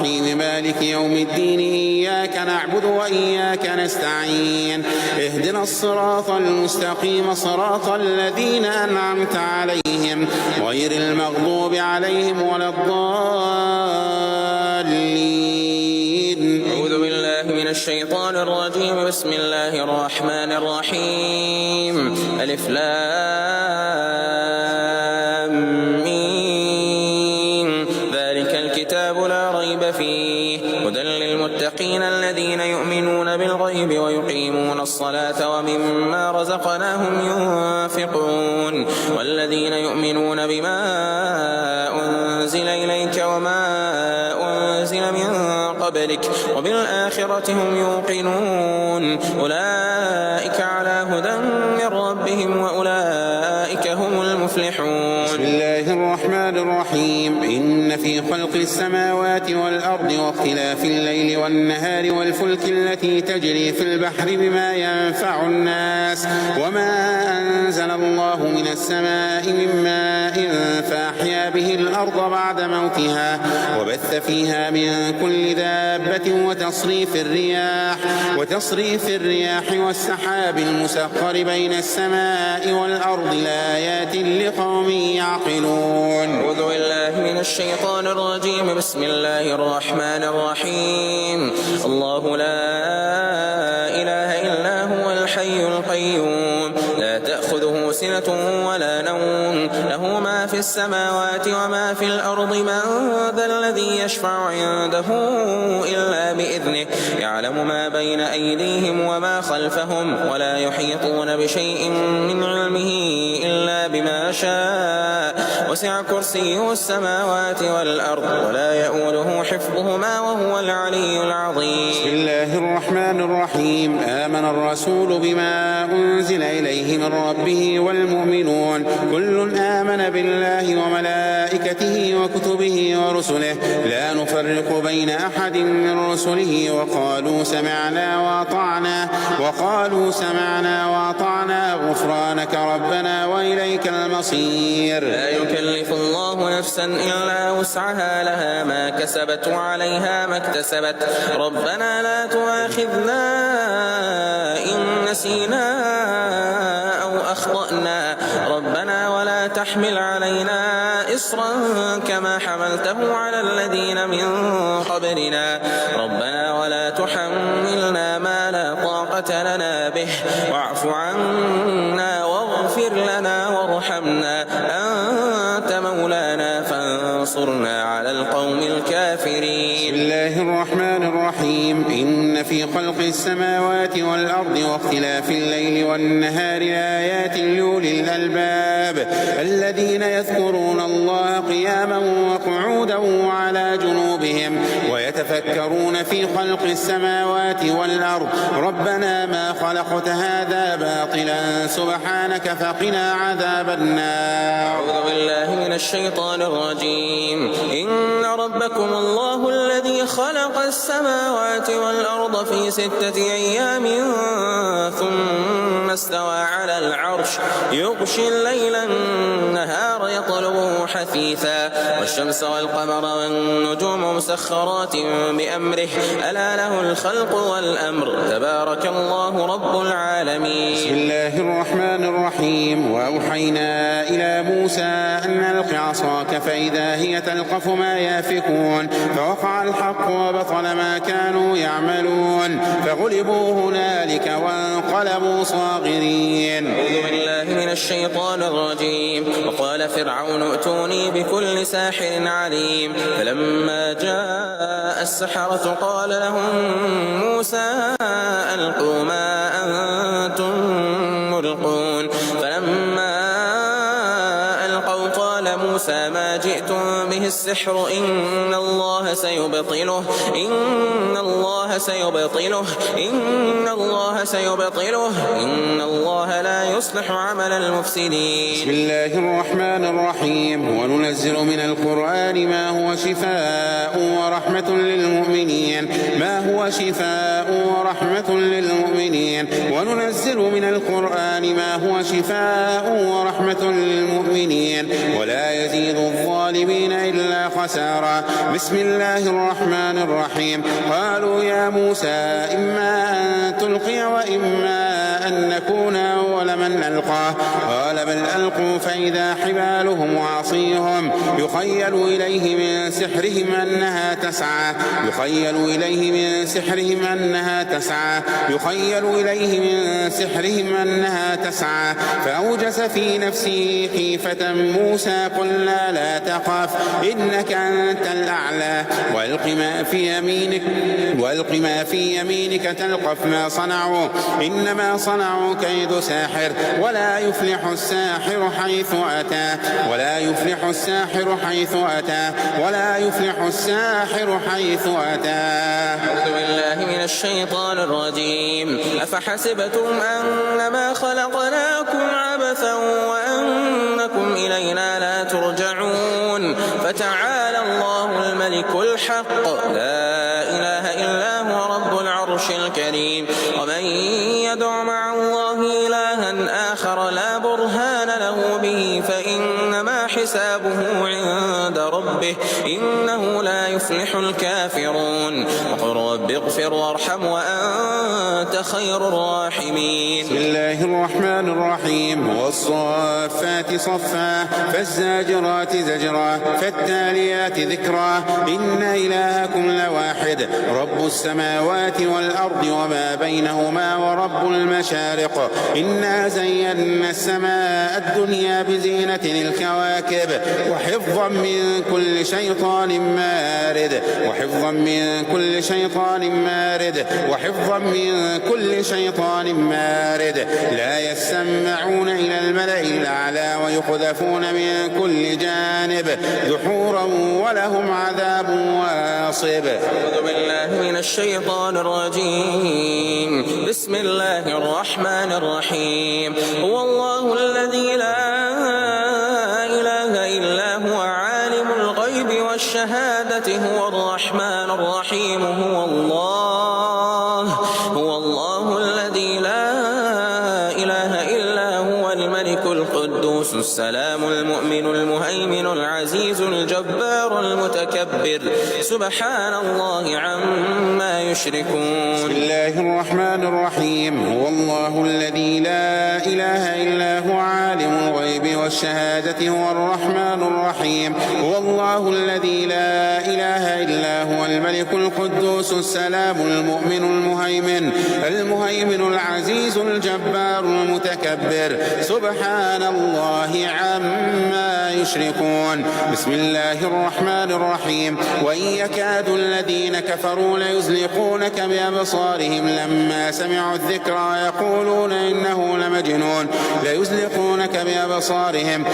الرحيم مالك يوم الدين إياك نعبد وإياك نستعين اهدنا الصراط المستقيم صراط الذين أنعمت عليهم غير المغضوب عليهم ولا الضالين. أعوذ بالله من الشيطان الرجيم. بسم الله الرحمن الرحيم. ألف لام ميم. ذلك الكتاب لا ريب فيه هدى للمتقين الذين يؤمنون بالغيب ويقيمون الصلاة ومما رزقناهم ينفقون والذين يؤمنون بما أنزل إليك وما أنزل من قبلك وبالآخرة هم يوقنون أولئك على هدى من ربهم وأولئك هم المفلحون. بسم الله الرحمن الرحيم. إن في خلق السماوات والأرض واختلاف الليل والنهار والفلك التي تجري في البحر بما ينفع الناس وما أنزل الله من السماء من ماء فأحيا به الأرض بعد موتها وبث فيها من كل دابة وتصريف الرياح والسحاب المسخر بين السماء والأرض لآيات لقوم يعقلون. أعوذ بالله من الشيطان الرجيم. بسم الله الرحمن الرحيم. الله لا إله إلا هو الحي القيوم لا تأخذه سنة ولا نوم له ما في السماوات وما في الأرض من ذا الذي يشفع عنده إلا بإذنه يعلم ما بين أيديهم وما خلفهم ولا يحيطون بشيء من علمه إلا بما شاء وسع كرسيه السماوات والأرض ولا يؤوده حفظهما وهو العلي العظيم. بسم الله الرحمن الرحيم. آمن الرسول بما أنزل إليه من ربه والمؤمنون كل آمن بالله وملائكته وكتبه ورسله لا نفرق بين أحد من رسله وقالوا سمعنا وأطعنا غفرانك ربنا وإليك المصير. لا يكلف الله نفسا إلا وسعها لها ما كسبت وعليها ما اكتسبت ربنا لا تؤاخذنا إن نسينا أو أخطأنا ربنا ولا تحمل علينا إصرا كما حملته على الذين من قبلنا ربنا ولا تحملنا ما لا طاقة لنا به واعف عنا واغفر لنا وارحمنا أنت مولانا فانصرنا على القوم الكافرين. بسم الله الرحمن الرحيم. إن في خلق السماوات والأرض واختلاف الليل والنهار لآيات لأولي الألباب الذين يذكرون الله قياما وقعودا وعلى جنوبهم ويتفكرون في خلق السماوات والأرض ربنا ما خلقت هذا باطلا سبحانك فقنا عذاب النار. أعوذ بالله من الشيطان الرجيم. إن ربكم الله الذي خلق السماوات والأرض في 6 أيام ثم استوى على العرش يغشي الليل النهار يطلبه حثيثا والشمس والقمر والنجوم مسخرات بأمره ألا له الخلق والأمر تبارك الله رب العالمين. بسم الله الرحمن الرحيم. وأوحينا إلى موسى أن ألق عصاك فإذا هي تلقف ما يافكون فوقع الحق وبطل ما كانوا يعملون فغلبوا هنالك وانقلبوا صاغرين. أعوذ بالله من الشيطان الرجيم. وقال فرعون ائتوني بكل ساحر عليم فلما جاء السحرة قال لهم موسى ألقوا ما أنتم ملقون فلما ألقوا قال موسى ما جئتم به السحر إن الله سيبطله إن الله لا يصلح عمل المفسدين. بسم الله الرحمن الرحيم. وننزل من القرآن ما هو شفاء ورحمة وننزل من القرآن ما هو شفاء ورحمة للمؤمنين ولا يزيد الظالمين إلا إلا خسارا. بسم الله الرحمن الرحيم. قالوا يا موسى إما أن تلقي وإما أن نكون أول من ألقاه. قال بل ألقوا فإذا حبالهم وعصيهم يخيل إليه من سحرهم أنها تسعى فأوجس في نفسه خيفة موسى قلنا لا تخف إنك أنت الأعلى وألق ما في يمينك تلقف ما صنعوا إنما صنعوا كيد ساحر ولا يفلح الساحر حيث أتى. أعوذ بالله من الشيطان الرجيم. أفحسبتم أنما خلقناكم عبثا وأنكم إلينا لا ترجعون فتعالى الله الملك الحق لا إله إلا هو رب العرش الكريم. ومن يدع مع الله إلها آخر لا برهان له به فإنما حسابه عند ربه إنه لا يفلح الكافرون. وقل رب اغفر وارحم وأنت خير الراحمين. بسم الله الرحمن الرحيم. والصافات صفا فالزاجرات زجرا فالتاليات ذكرا إن إلهكم لواحد رب السماوات والأرض وما بينهما ورب المشارق. إنا زينا السماء الدنيا بزينة الكواكب وحفظا من كل شيطان مارد لا يسمعون إلى الملأ الأعلى ويقذفون من كل جانب دحورا ولهم عذاب واصب. أعوذ بالله من الشيطان الرجيم. بسم الله الرحمن الرحيم. هو الله الذي لا إله إلا هو عالم الغيب والشهادة هو الرحمن الرحيم. هو الله الذي لا إله إلا هو الملك القدوس السلام المؤمن المهيمن العزيز الجبار المتكبر سبحان الله عما يشركون. بسم الله الرحمن الرحيم. هو الله الذي لا إله إلا هو عالم الغيب والشهادة هو الرحمن الرحيم. هو الله الذي لا إله إلا هو الملك القدوس السلام المؤمن المهيمن العزيز الجبار المتكبر سبحان الله عما يشركون. بسم الله الرحمن الرحيم. وإن يكاد الذين كفروا ليزلقونك بأبصارهم لما سمعوا الذكر يقولون إنه لمجنون. ليزلقونك بأبصارهم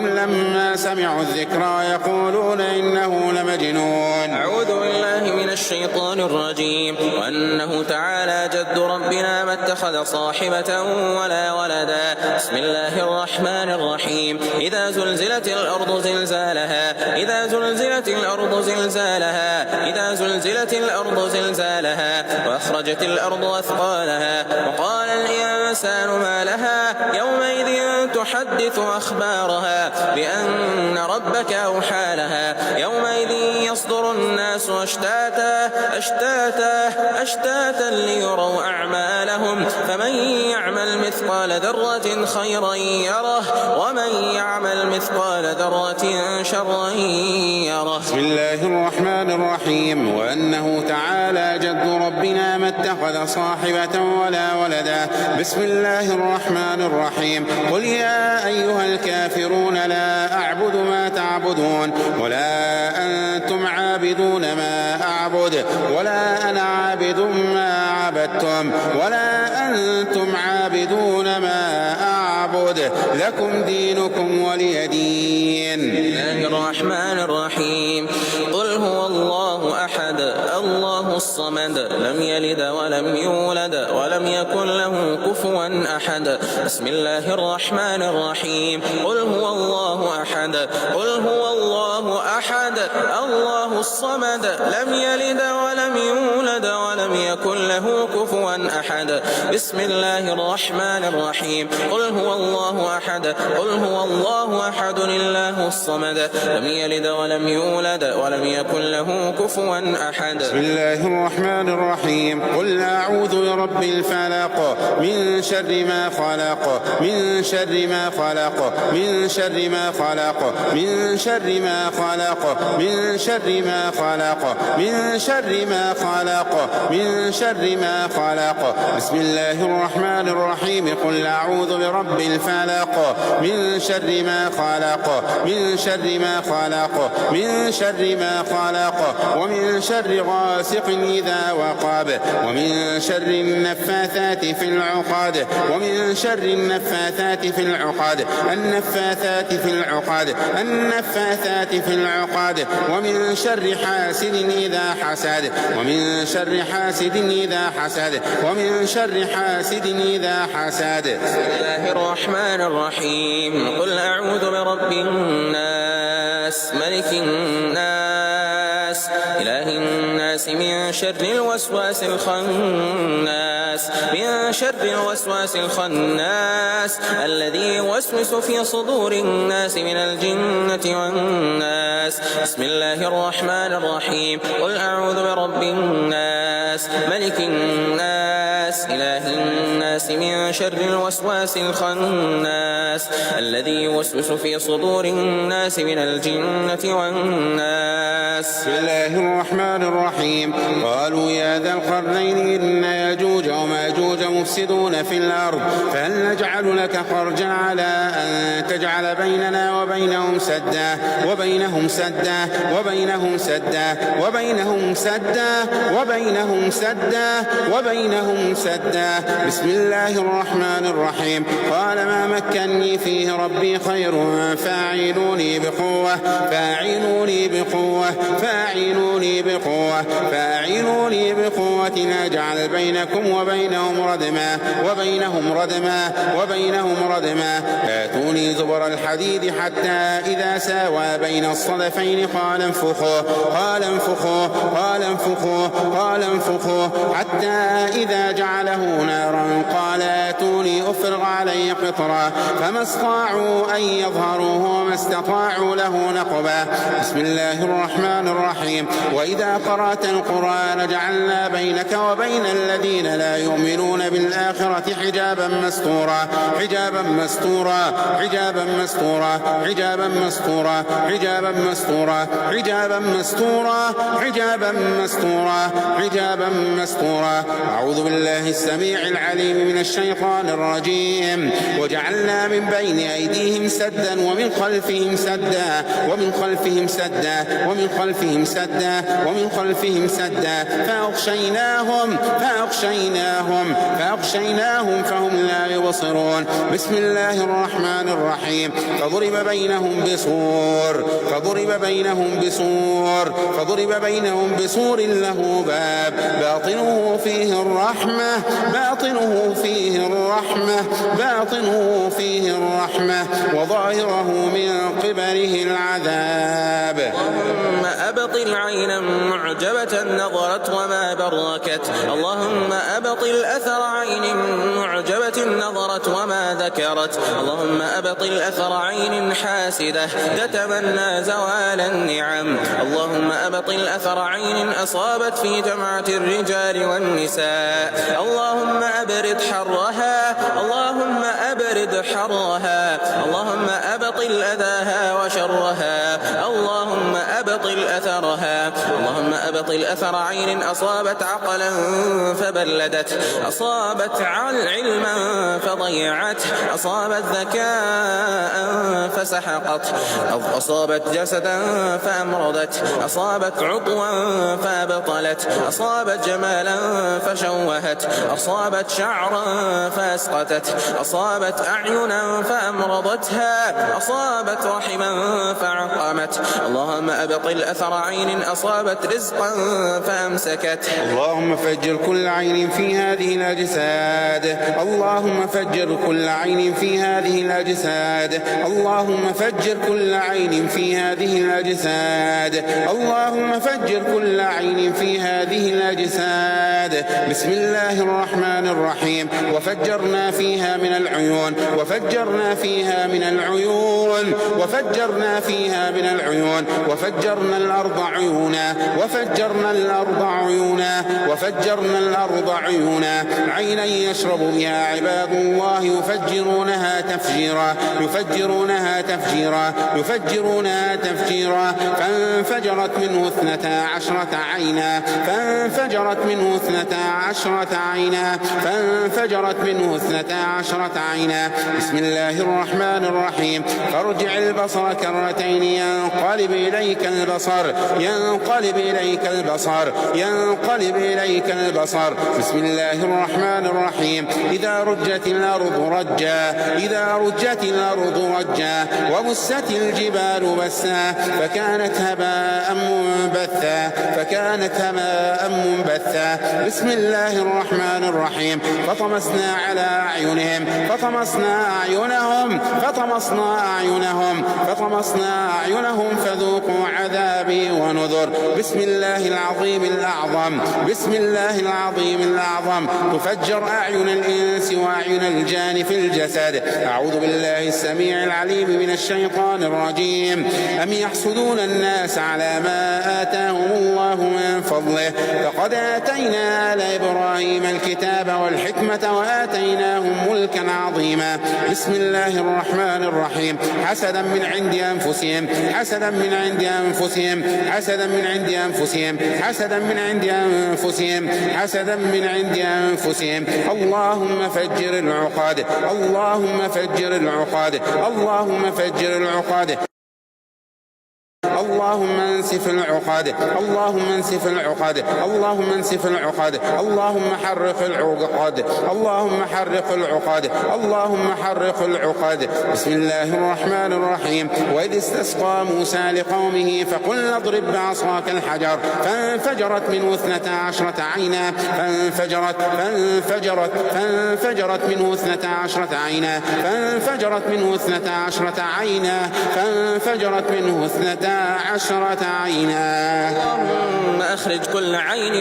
لما سمعوا الذكر يقولون إنه لمجنون. أعوذ بالله من الشيطان الرجيم. وأنه تعالى جد ربنا ما اتخذ صاحبة ولا ولدا. بسم الله الرحمن الرحيم. إذا زلزلت الأرض زلزالها وأخرجت الأرض أثقالها وقال الإنسان ما لها يومئذ تحدث أخبارها بأن ربك أوحى لها يومئذ يصدر الناس أشتاتا ليروا أعمالهم فمن يعمل مثقال ذرة خيرا يره ومن يعمل مثقال ذرة شرا يره. بسم الله الرحمن الرحيم. وأنه تعالى جد ربنا ما اتخذ صاحبة ولا ولدا. بسم الله الرحمن الرحيم. قل يا أيها الكافرون لا أعبد ما تعبدون ولا أنتم عابدون ما أعبد ولا أنا عابد ما عبدتم ولا أنتم عابدون ما أعبد لكم دينكم ولي دين. بسم الله الرحمن الرحيم. قل هو الله أحد الله الصمد لم يلد ولم يولد ولم يكن له كفوا كفوا أحد. بسم الله الرحمن الرحيم. قل هو الله أحد قل هو الله أحد الله الصمد لم يلد ولم يولد ولم يكن له كفوا أحد. بسم الله الرحمن الرحيم. قل هو الله أحد قل هو الله أحد الله الصمد لم يلد ولم يولد ولم يكن له كفوا أحد. بسم الله الرحمن الرحيم. قل أعوذ برب الفلق من شر ما خلق من شر ما خلق من شر ما خلق من شر ما خلق من شر ما خلق من شر ما خلق من شر ما خلق. بسم الله الرحمن الرحيم. قل أعوذ برب الفلق من شر ما خلق من شر ما خلق من شر ما خلق ومن شر غاسق إذا وقب ومن شر النفاثات في العقد ومن شر النفاثات في العقد النفاثات في العقد النفاثات في العقد ومن شر حاسد إذا حسد ومن شر حاسد إذا حسد ومن شر حاسد إذا حسد. بسم الله الرحمن الرحيم. قل أعوذ برب الناس ملك الناس إله الناس من شر الوسواس الخناس من شر الوسواس الخناس الذي يوسوس في صدور الناس من الجنة والناس. بسم الله الرحمن الرحيم. قل أعوذ برب الناس ملك الناس إله الناس من شر الوسواس الخناس الذي يوسوس في صدور الناس من الجنة والناس. بسم الله الرحمن الرحيم. قالوا يا ذا القرنين إن ياجوج وماجوج مفسدون في الأرض فهل نجعل لك خرجا على أن تجعل بيننا وبينهم سدا وبينهم سدا وبينهم سدا وبينهم سدا وبينهم سدا وبينهم سدا. بسم الله الرحمن الرحيم. قال ما مكني فيه ربي خير فاعينوني بقوة فاعينوني بقوة فاعينوني بقوة فاعينوني بقوة أجعل بينكم وبينهم ردما وبينهم ردما وبينهم ردما. آتوني زبر الحديد حتى إذا ساوى بين الصدفين قال انفخوا قال انفخوا قال انفخوا قال انفخوا حتى إذا جعله نارا قال آتوني أفرغ علي قطرا فما استطاعوا أن يظهروه وما استطاعوا له نقبا. بسم الله الرحمن الرحيم. وإذا قرأت القرآن جعلنا بينك وبين الذين لا يؤمنون بالآخرة حجابا مستورا حجابا مستورا حجابا مستورا حجابا مستورا حجابا مستورا حجابا مستورا حجابا مستورا حجابا مستورا. أعوذ بالله السميع العليم من الشيطان الرجيم. وجعلنا من بين أيديهم سدا ومن خلفهم سدا ومن خلفهم سدا ومن خلفهم سدا ومن خلفهم سدا فأغشيناهم فأغشيناهم فأغشيناهم فهم لا يبصرون. بسم الله الرحمن الرحيم. فضرب بينهم بسور فضرب بينهم بسور فضرب بينهم بسور له باب باطنه فيه الرحمة باطنه فيه الرحمة باطنه فيه الرحمة وظاهره من قبله العذاب. اللهم أبطل عينا معجبة نظرت وما بركت اللهم أبطل أثر عين معجبة نظرت وما ذكرت اللهم أبطل أثر عين حاسدة تتمنى زوال النعم اللهم أبطل أثر عين أصابت في جمعة الرجال والنساء اللهم أبرد حرها اللهم أبرد حرها اللهم أبطل أذاها وشرها اللهم أبطل أثرها اللهم أبطل أثر عين أصابت عقلا فبلدت أصابت علما فضيعت أصابت ذكاء فسحقت أصابت جسدا فأمرضت أصابت عضوا فأبطلت أصابت جمالا فشوهت أصابت شعرا فأسقطت أصابت أعينا فأمرضتها أصابت رحما فعقرت حرمت. اللهم أبطل أثر عين أصابت رزقا فأمسكت. اللهم فجر كل عين في هذه الأجساد. اللهم فجر كل عين في هذه الأجساد. اللهم فجر كل عين في هذه الأجساد. اللهم فجر كل عين في هذه الأجساد. بسم الله الرحمن الرحيم. وفجرنا فيها من العيون، وفجرنا فيها من العيون، وفجرنا فيها من العيون، وفجرنا الأرض عيونا، وفجرنا الأرض عيونا، وفجرنا الأرض عيونا، عينا يشرب بها عباد الله يفجرونها تفجيرا، يفجرونها تفجيرا، يفجرونها تفجيرا. فانفجرت منه 12 عينا، فانفجرت منه 12 عينا، فانفجرت منه 12 عينا. بسم الله الرحمن الرحيم. فارجع البصر كرتين ينقلب إليك البصر، ينقلب إليك البصر، ينقلب إليك البصر. بسم الله الرحمن الرحيم. إذا رجت الأرض رجا، إذا رجت الأرض رجا، وبست الجبال بسا، فكانت هباء منبثا، فكانت هباء منبثا. بسم الله الرحمن الرحيم. فطمسنا على أعينهم، فطمسنا أعينهم، فطمسنا أعينهم، فطمسنا أعينهم فذوقوا عذابي ونذر. بسم الله العظيم الأعظم، بسم الله العظيم الأعظم. تفجر أعين الإنس وأعين الجان في الجسد. أعوذ بالله السميع العليم من الشيطان الرجيم. أم يحسدون الناس على ما آتاهم الله من فضله، فقد آتينا آل إبراهيم الكتاب والحكمة وآتيناهم ملكا عظيما. بسم الله الرحمن الرحيم. حسدا من عند أنفسهم، حسدا من عند أنفسهم، حسدا من عند أنفسهم، حسدا من عند أنفسهم، حسدا من عند أنفسهم. اللهم فجر العقاد، اللهم فجر العقاد، اللهم فجر العقاد. اللهم انسف العقاد، اللهم انسف العقاد، اللهم انسف العقاد. اللهم حرق العقاد، اللهم حرق العقاد، اللهم حرق العقاد. بسم الله الرحمن الرحيم. وإذ استسقى موسى لقومه فقلنا اضرب بعصاك الحجر، فانفجرت منه 12 عينا، فانفجرت منه 12 عينا، فانفجرت منه 12 عينا، فانفجرت منه 12 عينا. اللهم أخرج كل عين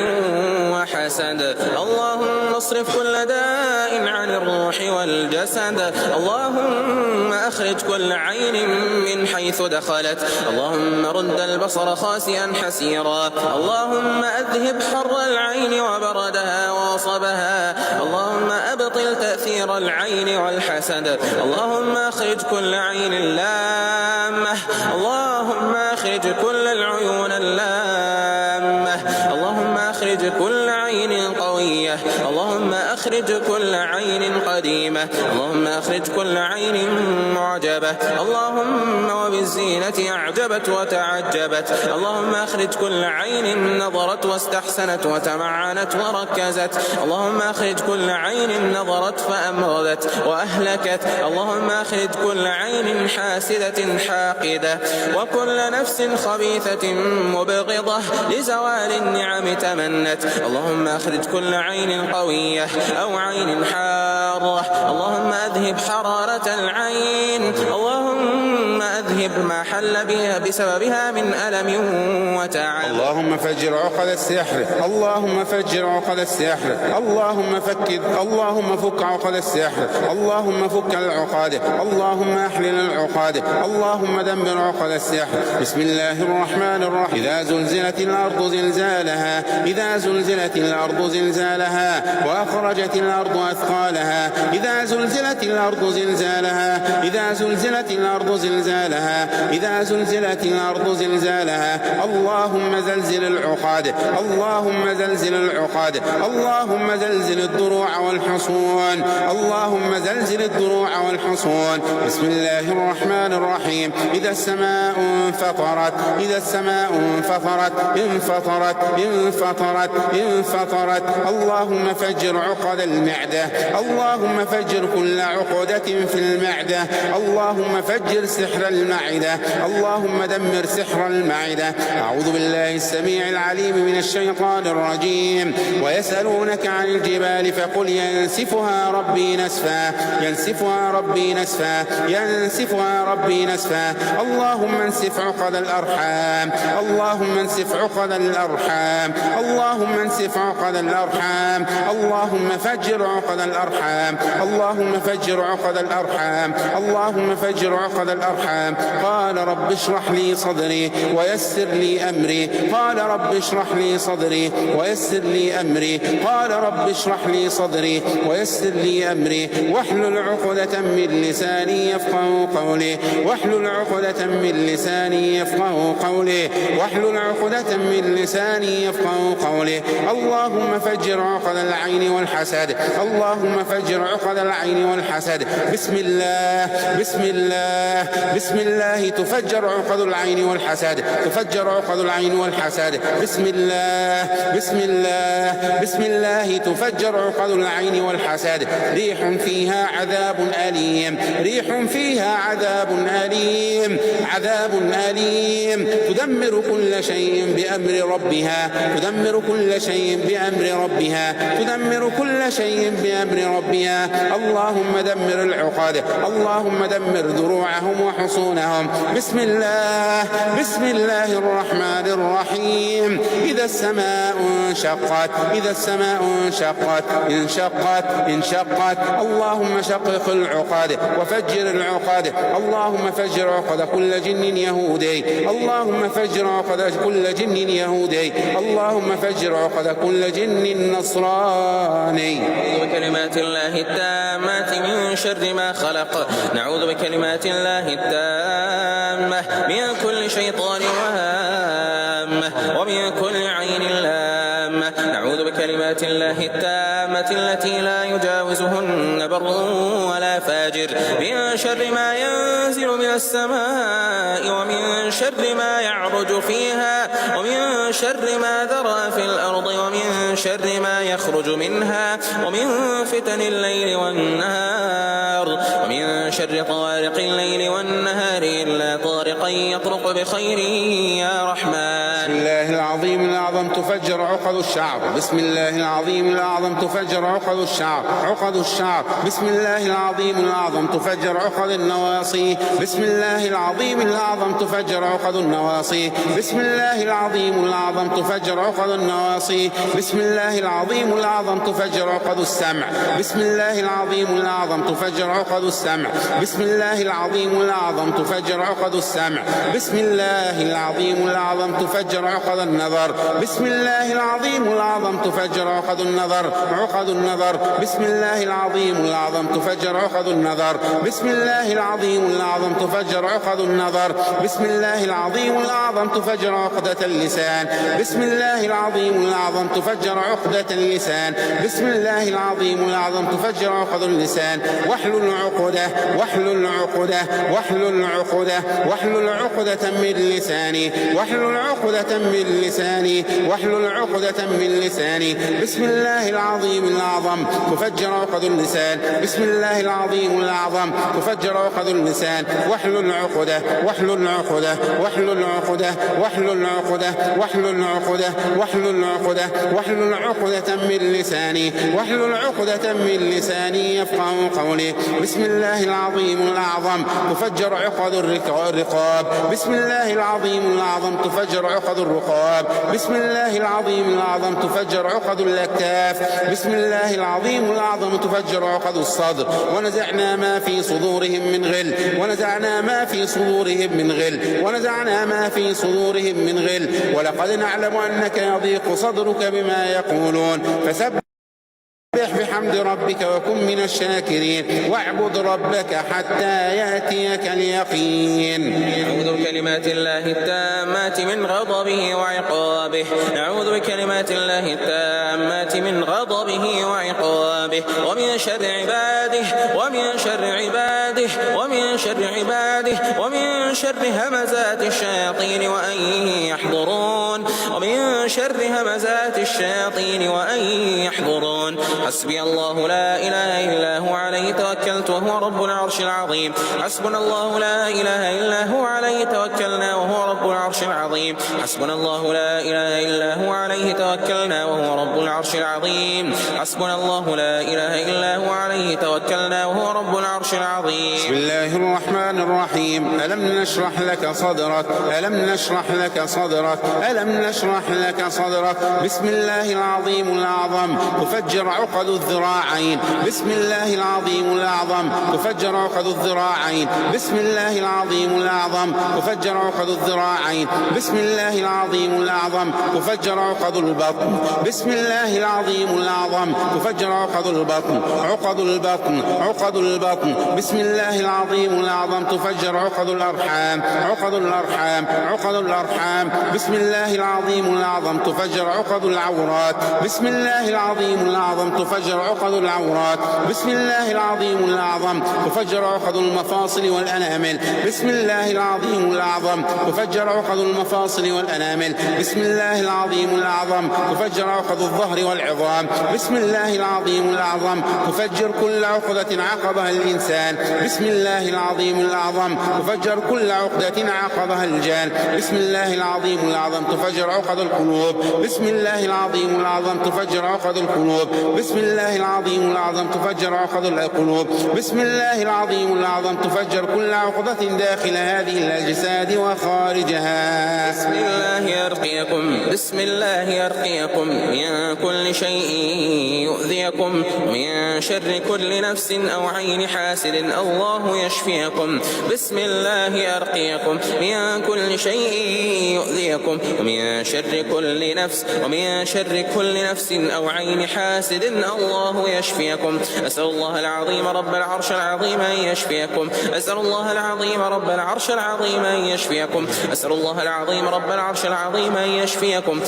وحسد. اللهم اصرف كل داء عن الروح والجسد. اللهم أخرج كل عين من حيث دخلت. اللهم رد البصر خاسئا حسيرا. اللهم أذهب حر العين وبردها وصبها. اللهم أبطل تأثير العين والحسد. اللهم أخرج كل عين لامة. اللهم أخرج كل العيون اللامة. اللهم أخرج كل عين قوية. اللهم أخرج كل عين قديمة. اللهم أخرج كل عين معجبة. اللهم وبالزينة أعجبت وتعجبت. اللهم أخرج كل عين نظرت واستحسنت وتمعنت وركزت. اللهم أخرج كل عين نظرت فأمرضت وأهلكت. اللهم أخرج كل عين حاسدة حاقدة، وكل نفس خبيثة مبغضة لزوال النعم تمنت. اللهم أخرج كل عين قوية أو عين حارة. اللهم أذهب حرارة العين. اللهم أذهب ما حل بها بسببها من ألم وتعب. اللهم فجر عقد السحر، اللهم فجر عقد السحر. اللهم فك عقد السحر. اللهم فك العقاد. اللهم أحلل العقاد. اللهم دمر عقد السحر. بسم الله الرحمن الرحيم. إذا زلزلت الأرض زلزالها، إذا زلزلت الأرض زلزالها، وأخرجت الأرض أثقالها. إذا زلزلت الأرض زلزالها، إذا زلزلت الأرض زلزالها، إذا زلزلت الأرض زلزالها. اللهم زلزل العقاد، اللهم زلزل العقاد. اللهم زلزل الضروع والحصون. اللهم زلزل الضروع والحصون. بسم الله الرحمن الرحيم. إذا السماء انفطرت، إذا السماء انفطرت، انفطرت، انفطرت، انفطرت. اللهم فجر عقد المعدة. اللهم فجر كل عقدة في المعدة. اللهم فجر سحر المعدة. المعدة. اللهم دمر سحر المعدة. أعوذ بالله السميع العليم من الشيطان الرجيم. ويسألونك عن الجبال فقل ينسفها ربي نسفا ينسفها ربي نسفا ينسفها ربي نسفا. اللهم انسف عقد الأرحام. اللهم انسف عقد الأرحام. اللهم انسف عقد الأرحام. اللهم فجر عقد الأرحام. اللهم فجر عقد الأرحام. اللهم فجر عقد الأرحام. قال رب اشرح لي صدري ويسر لي أمري. قال رب اشرح لي صدري ويسر لي أمري. قال رب اشرح لي صدري ويسر لي أمري. واحلل عقدة من لساني يفقهوا قولي. واحلل عقدة من لساني يفقهوا قولي. واحلل عقدة من لساني يفقهوا قولي. اللهم فجر عقد العين والحسد. اللهم فجر عقد العين والحسد. بسم الله بسم الله بسم الله تفجر عقد العين والحسد. تفجر عقد العين والحسد. بسم الله بسم الله بسم الله تفجر عقد العين والحسد. ريح فيها عذاب أليم. ريح فيها عذاب أليم. عذاب أليم تدمر كل شيء بأمر ربها. تدمر كل شيء بأمر ربها. تدمر كل شيء بأمر ربها. اللهم دمر العقد. اللهم دمر ذروعهم وحصونهم. بسم الله بسم الله الرحمن الرحيم. إذا السماء انشقت. إذا السماء انشقت انشقت انشقت. اللهم شقق العقد وفجر العقد. اللهم فجر عقد كل جن يهودي. اللهم فجر عقد كل جن يهودي. اللهم فجر عقد كل جن نصراني. بكلمات الله التامات من شر ما خلق. نعوذ بكلمات الله التامة من كل شيطان وهامة ومن كل عين لامة. نعوذ بكلمات الله التامة التي لا يجاوزهن بر ولا فاجر من شر ما ينزل من السماء ومن شر ما يعرج فيها ومن شر ما ذرى في الأرض ومن شر ما يخرج منها ومن فتن الليل والنهار ومن شر طوارق الليل والنهار إلا طارقا يطرق بخير يا رحمن. بسم الله العظيم الأعظم تفجر عقد الشعر. بسم الله العظيم الأعظم تفجر عقد الشعر. عقد الشعر. بسم الله العظيم الأعظم تفجر عقد النواصي. بسم الله العظيم الأعظم تفجر عقد النواصي. بسم الله العظيم الأعظم تفجر عقد النواصي. بسم الله العظيم الأعظم تفجر عقد السمع. بسم الله العظيم الأعظم تفجر عقد السمع. بسم الله العظيم الأعظم تفجر عقد السمع. بسم الله العظيم الأعظم تفجر عقد النظر. بسم الله العظيم الأعظم تفجر عقد النظر. عقد النظر. بسم الله العظيم الأعظم تفجر عقد النظر. بسم الله العظيم الأعظم تفجر عقد النظر. بسم الله العظيم الأعظم تفجر عقدة اللسان. بسم الله العظيم الأعظم تفجر عقدة اللسان. بسم الله العظيم الأعظم تفجر عقد اللسان. واحلل عقدة واحلل عقدة واحلل عقدة واحلل عقدة من لساني. واحلل عقدة من لساني. واحلل عقدة من لساني. بسم الله العظيم الأعظم تفجر عقد اللسان. بسم الله العظيم الأعظم تفجر عقد اللسان. واحلل عقدة واحلل عقدة واحلل عقدة واحلل عقدة واحلل عقدة واحلل عقدة واحلل عقدة من لساني. واحلل عقدة من لساني يفقهوا قولي. بسم الله العظيم الأعظم تفجر عقد الرقاب. بسم الله العظيم الأعظم تفجر عقد الرقاب. بسم الله العظيم الأعظم تفجر عقد الأكتاف. بسم الله العظيم الأعظم تفجر عقد الصدر. ونزعنا ما في صدورهم من غل. ونزعنا ما في صدورهم من غل. ونزعنا ما في صدورهم من غل. ولقد نعلم أنك يضيق صدرك بما يقولون. فسبح بحمد ربك وكن من الشاكرين. واعبد ربك حتى يأتيك اليقين. نعوذ بكلمات الله التامات من غضبه وعقابه. نعوذ بكلمات الله التامات من غضبه وعقابه ومن شر عباده ومن شر عباده ومن شر عباده ومن شر همزات الشياطين وأن يحضرون ومن شر همزات الشياطين وأن يحضرون حسبي الله لا إله إلا هو عليه توكلت وهو رب العرش العظيم حسبنا الله لا إله إلا هو عليه توكلنا وهو رب العرش العظيم حسبنا الله لا إله إلا هو عليه توكلنا وهو رب العرش العظيم حسبنا الله لا إله إلا هو عليه توكلنا وهو رب العرش العظيم. بسم الله الرحمن الرحيم. ألم نشرح لك صدرك ألم نشرح لك صدرك ألم نشرح لك صدرك. بسم الله العظيم الأعظم تفجر عقد الذراعين. بسم الله العظيم الأعظم تفجر عقد الذراعين. بسم الله العظيم الأعظم تفجر عقد الذراعين. بسم الله العظيم الأعظم تفجر عقد البطن. بسم الله العظيم الأعظم تفجر عقد البطن. عقد البطن عقد البطن. بسم الله العظيم الأعظم تفجر عقد الأرحام. عقد الأرحام عقد الأرحام. بسم الله العظيم الأعظم تفجر عقد العورات. بسم الله العظيم الأعظم تفجر عقد العورات. بسم الله العظيم الأعظم تفجر عقد المفاصل والأنامل. بسم الله العظيم الأعظم تفجر عقد المفاصل والأنامل. بسم الله العظيم الأعظم تفجر عقد الظهر والعظام. بسم الله العظيم الأعظم تفجر كل عقدة عقدها الإنسان. بسم الله العظيم الأعظم تفجر كل عقدة عقدها الجان. بسم الله العظيم الأعظم تفجر عقد القلوب. بسم الله العظيم الأعظم تفجر عقد القلوب. بسم الله العظيم الأعظم تفجر عقد القلوب. بسم الله العظيم الأعظم تفجر كل عقدة داخل هذه الأجساد وخارجها. بسم الله يرقيكم بسم الله يرقيكم من كل شيء يؤذيكم من شر كل نفس أو عين حاسد الله يشفيكم. بسم الله يرقيكم من كل شيء يؤذيكم ومن شر كل نفس أو عين حاسد الله يشفيكم. أسأل الله العظيم رب العرش العظيم أن يشفيكم. أسأل الله العظيم رب العرش العظيم أن يشفيكم. أسأل الله العظيم رب العرش العظيم أن يشفيكم.